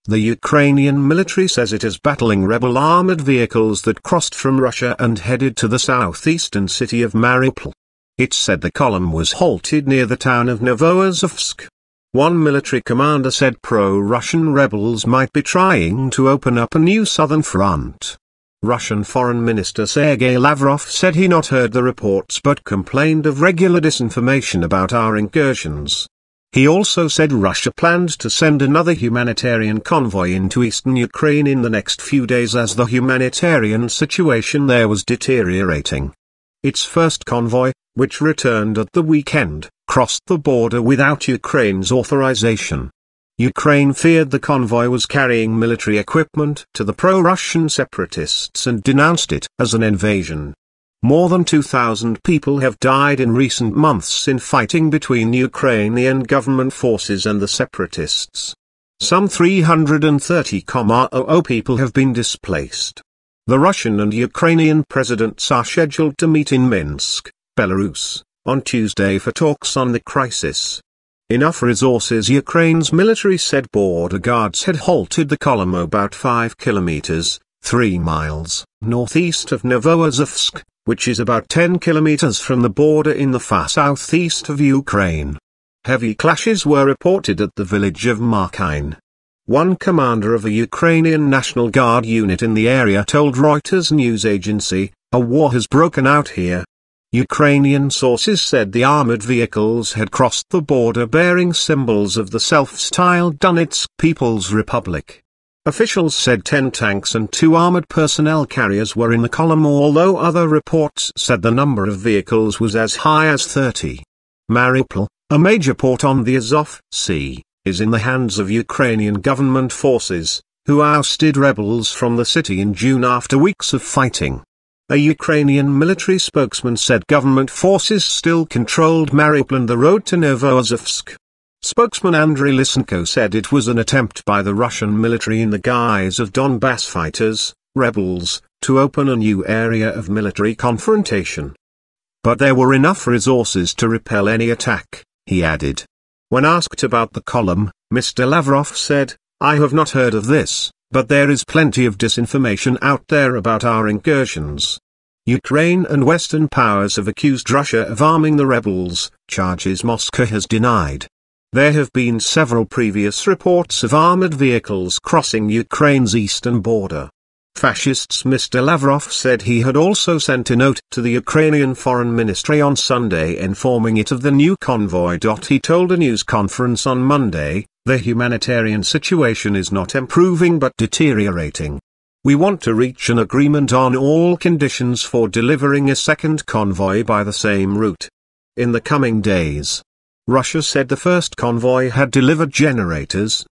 The Ukrainian military says it is battling rebel armored vehicles that crossed from Russia and headed to the southeastern city of Mariupol. It said the column was halted near the town of Novoazovsk. One military commander said pro-Russian rebels might be trying to open up a new southern front. Russian Foreign Minister Sergei Lavrov said he not heard the reports but complained of regular disinformation about our incursions. He also said Russia planned to send another humanitarian convoy into eastern Ukraine in the next few days as the humanitarian situation there was deteriorating. Its first convoy, which returned at the weekend, crossed the border without Ukraine's authorization. Ukraine feared the convoy was carrying military equipment to the pro-Russian separatists and denounced it as an invasion. More than 2,000 people have died in recent months in fighting between Ukrainian government forces and the separatists. Some 330,000 people have been displaced. The Russian and Ukrainian presidents are scheduled to meet in Minsk, Belarus, on Tuesday for talks on the crisis. Enough resources. Ukraine's military said border guards had halted the column about 5 kilometers, 3 miles, northeast of Novoazovsk, which is about 10 kilometers from the border in the far southeast of Ukraine. Heavy clashes were reported at the village of Markine. One commander of a Ukrainian National Guard unit in the area told Reuters news agency, "A war has broken out here." Ukrainian sources said the armored vehicles had crossed the border bearing symbols of the self-styled Donetsk People's Republic. Officials said 10 tanks and 2 armored personnel carriers were in the column, although other reports said the number of vehicles was as high as 30. Mariupol, a major port on the Azov Sea, is in the hands of Ukrainian government forces, who ousted rebels from the city in June after weeks of fighting. A Ukrainian military spokesman said government forces still controlled Mariupol and the road to Novoazovsk. Spokesman Andriy Lysenko said it was an attempt by the Russian military in the guise of Donbass fighters, rebels, to open a new area of military confrontation. But there were enough resources to repel any attack, he added. When asked about the column, Mr. Lavrov said, "I have not heard of this, but there is plenty of disinformation out there about our incursions." Ukraine and Western powers have accused Russia of arming the rebels, charges Moscow has denied. There have been several previous reports of armored vehicles crossing Ukraine's eastern border. Fascists. Mr. Lavrov said he had also sent a note to the Ukrainian Foreign Ministry on Sunday informing it of the new convoy. He told a news conference on Monday, "The humanitarian situation is not improving but deteriorating. We want to reach an agreement on all conditions for delivering a second convoy by the same route in the coming days." Russia said the first convoy had delivered generators,